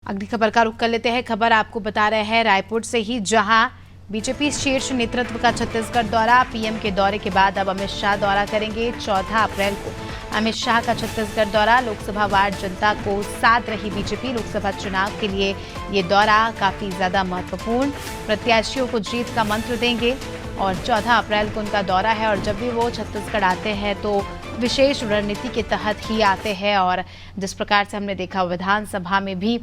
अगली खबर का रुख कर लेते हैं। खबर आपको बता रहे हैं रायपुर से ही, जहां बीजेपी शीर्ष नेतृत्व का छत्तीसगढ़ दौरा। पीएम के दौरे के बाद अब अमित शाह दौरा करेंगे। 14 अप्रैल को अमित शाह का छत्तीसगढ़ दौरा। लोकसभा वार्ड जनता को साथ रही बीजेपी। लोकसभा चुनाव के लिए ये दौरा काफी ज्यादा महत्वपूर्ण, प्रत्याशियों को जीत का मंत्र देंगे और 14 अप्रैल को उनका दौरा है। और जब भी वो छत्तीसगढ़ आते हैं तो विशेष रणनीति के तहत ही आते हैं। और जिस प्रकार से हमने देखा विधानसभा में भी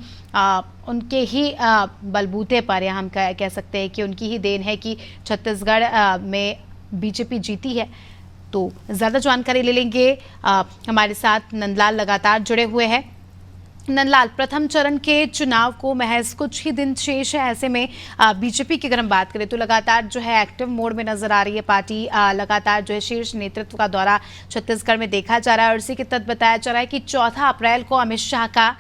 उनके ही बलबूते पर, या हम कह सकते हैं कि उनकी ही देन है कि छत्तीसगढ़ में बीजेपी जीती है। तो ज़्यादा जानकारी ले लेंगे, हमारे साथ नंदलाल लगातार जुड़े हुए हैं। नंदलाल, प्रथम चरण के चुनाव को महज कुछ ही दिन शेष है, ऐसे में बीजेपी की अगर हम बात करें तो लगातार जो है एक्टिव मोड में नजर आ रही है पार्टी। लगातार जो है शीर्ष नेतृत्व का दौरा छत्तीसगढ़ में देखा जा रहा है और इसी के तहत बताया जा रहा है कि 14 अप्रैल को अमित शाह का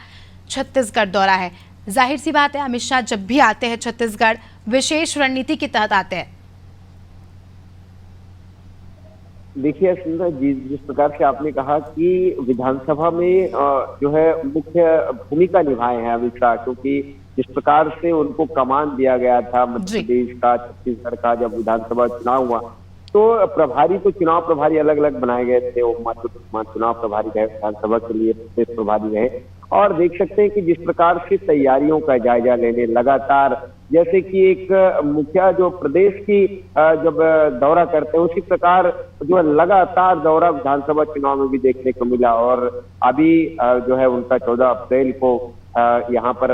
छत्तीसगढ़ दौरा है। जाहिर सी बात है, अमित शाह जब भी आते हैं छत्तीसगढ़ विशेष रणनीति के तहत आते हैं। देखिए सुंदर जी, जिस प्रकार से आपने कहा कि विधानसभा में जो है मुख्य भूमिका निभाए हैं अमित शाह, क्योंकि जिस प्रकार से उनको कमान दिया गया था मध्य प्रदेश का, छत्तीसगढ़ का, जब विधानसभा चुनाव हुआ तो प्रभारी को चुनाव प्रभारी अलग अलग बनाए गए थे। वो चुनाव प्रभारी रहे, विधानसभा के लिए प्रदेश प्रभारी रहे। और देख सकते हैं कि जिस प्रकार से तैयारियों का जायजा लेने लगातार, जैसे कि एक मुखिया जो प्रदेश की जब दौरा करते हैं उसी प्रकार जो है लगातार दौरा विधानसभा चुनाव में भी देखने को मिला। और अभी जो है उनका 14 अप्रैल को यहाँ पर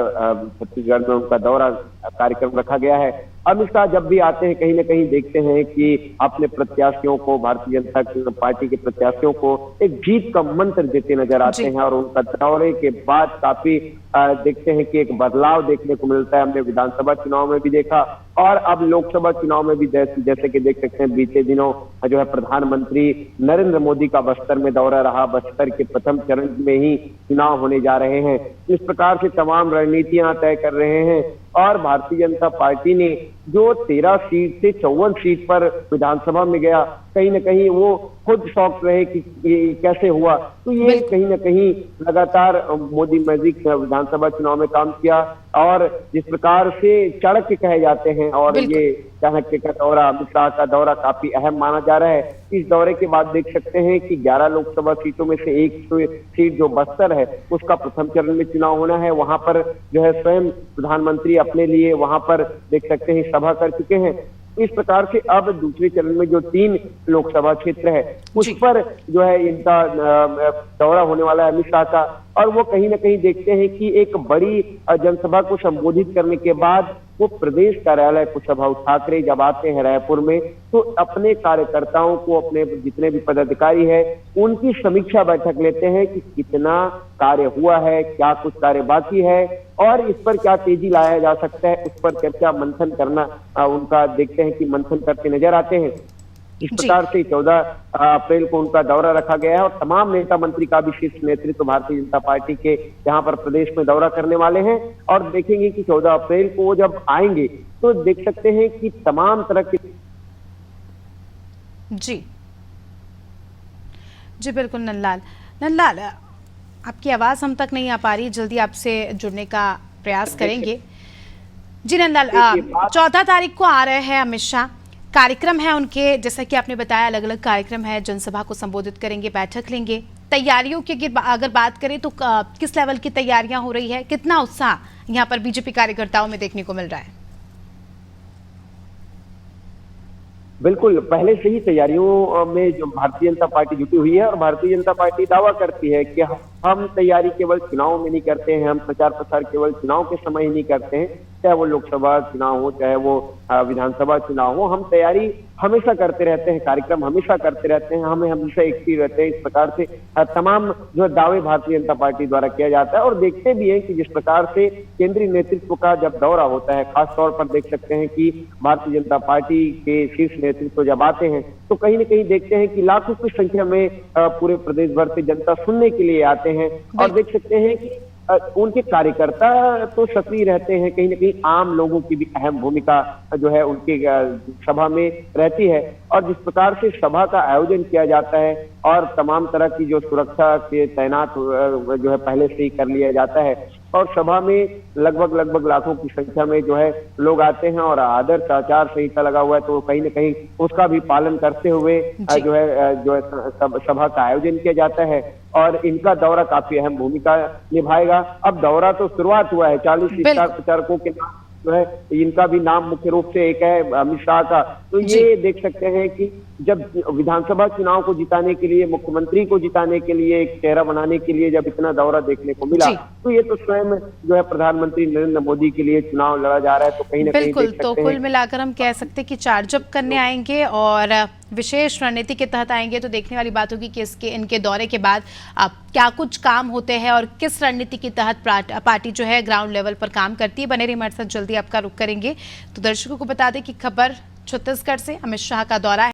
छत्तीसगढ़ में उनका दौरा कार्यक्रम रखा गया है। अमित शाह जब भी आते हैं कहीं ना कहीं देखते हैं कि अपने प्रत्याशियों को, भारतीय जनता पार्टी के प्रत्याशियों को एक जीत का मंत्र देते नजर आते हैं। और उनका दौरे के बाद काफी देखते हैं कि एक बदलाव देखने को मिलता है। हमने विधानसभा चुनाव में भी देखा और अब लोकसभा चुनाव में भी जैसे कि देख सकते हैं बीते दिनों जो है प्रधानमंत्री नरेंद्र मोदी का बस्तर में दौरा रहा। बस्तर के प्रथम चरण में ही चुनाव होने जा रहे हैं। इस प्रकार से तमाम रणनीतियां तय कर रहे हैं। और भारतीय जनता पार्टी ने जो 13 सीट से 54 सीट पर विधानसभा में गया, कहीं ना कहीं वो खुद शॉक रहे कि ये कैसे हुआ। तो ये कहीं ना कहीं लगातार मोदी मैजिक विधानसभा चुनाव में काम किया। और जिस प्रकार से चाणक्य कहे जाते हैं, और ये चाणक्य का दौरा, अमित शाह का दौरा काफी अहम माना जा रहा है। इस दौरे के बाद देख सकते हैं कि 11 लोकसभा सीटों में से एक सीट जो बस्तर है उसका प्रथम चरण में चुनाव होना है। वहां पर जो है स्वयं प्रधानमंत्री अपने लिए वहां पर देख सकते हैं सभा कर चुके हैं। इस प्रकार से अब दूसरे चरण में जो 3 लोकसभा क्षेत्र है उस पर जो है इनका दौरा होने वाला है अमित शाह का। और वो कहीं ना कहीं देखते हैं कि एक बड़ी जनसभा को संबोधित करने के बाद वो प्रदेश कार्यालय कुशाभाऊ ठाकरे जब आते हैं रायपुर में तो अपने कार्यकर्ताओं को, अपने जितने भी पदाधिकारी है उनकी समीक्षा बैठक लेते हैं कि कितना कार्य हुआ है, क्या कुछ कार्य बाकी है और इस पर क्या तेजी लाया जा सकता है, उस पर चर्चा मंथन करना उनका देखते हैं कि मंथन करते नजर आते हैं। इस प्रकार से 14 अप्रैल को उनका दौरा रखा गया है और तमाम नेता मंत्री का भी शीर्ष नेतृत्व भारतीय जनता पार्टी के यहाँ पर प्रदेश में दौरा करने वाले हैं। और देखेंगे कि 14 अप्रैल को वो जब आएंगे तो देख सकते हैं कि तमाम तरह के जी बिल्कुल। नंदलाल, आपकी आवाज हम तक नहीं आ पा रही, जल्दी आपसे जुड़ने का प्रयास करेंगे। जी नंदलाल, 14 तारीख को आ रहे हैं अमित शाह, कार्यक्रम है उनके, जैसा कि आपने बताया अलग अलग कार्यक्रम है, जनसभा को संबोधित करेंगे, बैठक लेंगे। तैयारियों की अगर बात करें तो किस लेवल की तैयारियां हो रही है, कितना उत्साह यहाँ पर बीजेपी कार्यकर्ताओं में देखने को मिल रहा है? बिल्कुल, पहले से ही तैयारियों में जो भारतीय जनता पार्टी जुटी हुई है और भारतीय जनता पार्टी दावा करती है कि हम तैयारी केवल चुनाव में नहीं करते हैं, हम प्रचार प्रसार केवल चुनाव के समय ही नहीं करते हैं, चाहे वो लोकसभा चुनाव हो, चाहे वो विधानसभा चुनाव हो, हम तैयारी हमेशा करते रहते हैं, कार्यक्रम हमेशा करते रहते हैं, हमें हमेशा एक्टिव रहते हैं। इस प्रकार से तमाम जो दावे भारतीय जनता पार्टी द्वारा किया जाता है। और देखते भी हैं कि जिस प्रकार से केंद्रीय नेतृत्व का जब दौरा होता है, खास तौर पर देख सकते हैं कि भारतीय जनता पार्टी के शीर्ष नेतृत्व जब आते हैं तो कहीं ना कहीं देखते हैं कि लाखों की संख्या में पूरे प्रदेश भर से जनता सुनने के लिए आते हैं। और देख सकते हैं कि उनके कार्यकर्ता तो सक्रिय रहते हैं, कहीं ना कहीं आम लोगों की भी अहम भूमिका जो है उनके सभा में रहती है। और जिस प्रकार से सभा का आयोजन किया जाता है और तमाम तरह की जो सुरक्षा के तैनात जो है पहले से ही कर लिया जाता है, और सभा में लगभग लाखों की संख्या में जो है लोग आते हैं और आदर्श आचार संहिता लगा हुआ है, तो कहीं ना कहीं उसका भी पालन करते हुए जो है सभा का आयोजन किया जाता है और इनका दौरा काफी अहम भूमिका निभाएगा। अब दौरा तो शुरुआत हुआ है, 40 स्टार प्रचारकों के नाम जो है इनका भी नाम मुख्य रूप से एक है अमित शाह का। तो ये देख सकते हैं कि जब विधानसभा चुनाव को जिताने के लिए, मुख्यमंत्री को जिताने के लिए, एक चेहरा बनाने के लिए जब इतना दौरा देखने को मिला, तो ये तो स्वयं जो है प्रधानमंत्री नरेंद्र मोदी के लिए चुनाव लड़ा जा रहा है। तो कहीं ना कहीं बिल्कुल, तो कुल मिलाकर हम कह सकते हैं कि चार्जअप करने आएंगे और विशेष रणनीति के तहत आएंगे, तो देखने वाली बात होगी कि इनके दौरे के बाद अब क्या कुछ काम होते हैं और किस रणनीति के तहत पार्टी जो है ग्राउंड लेवल पर काम करती है। बने रहिए हमारे साथ, जल्दी आपका रुख करेंगे। तो दर्शकों को बता दें कि खबर छत्तीसगढ़ से अमित शाह का दौरा है।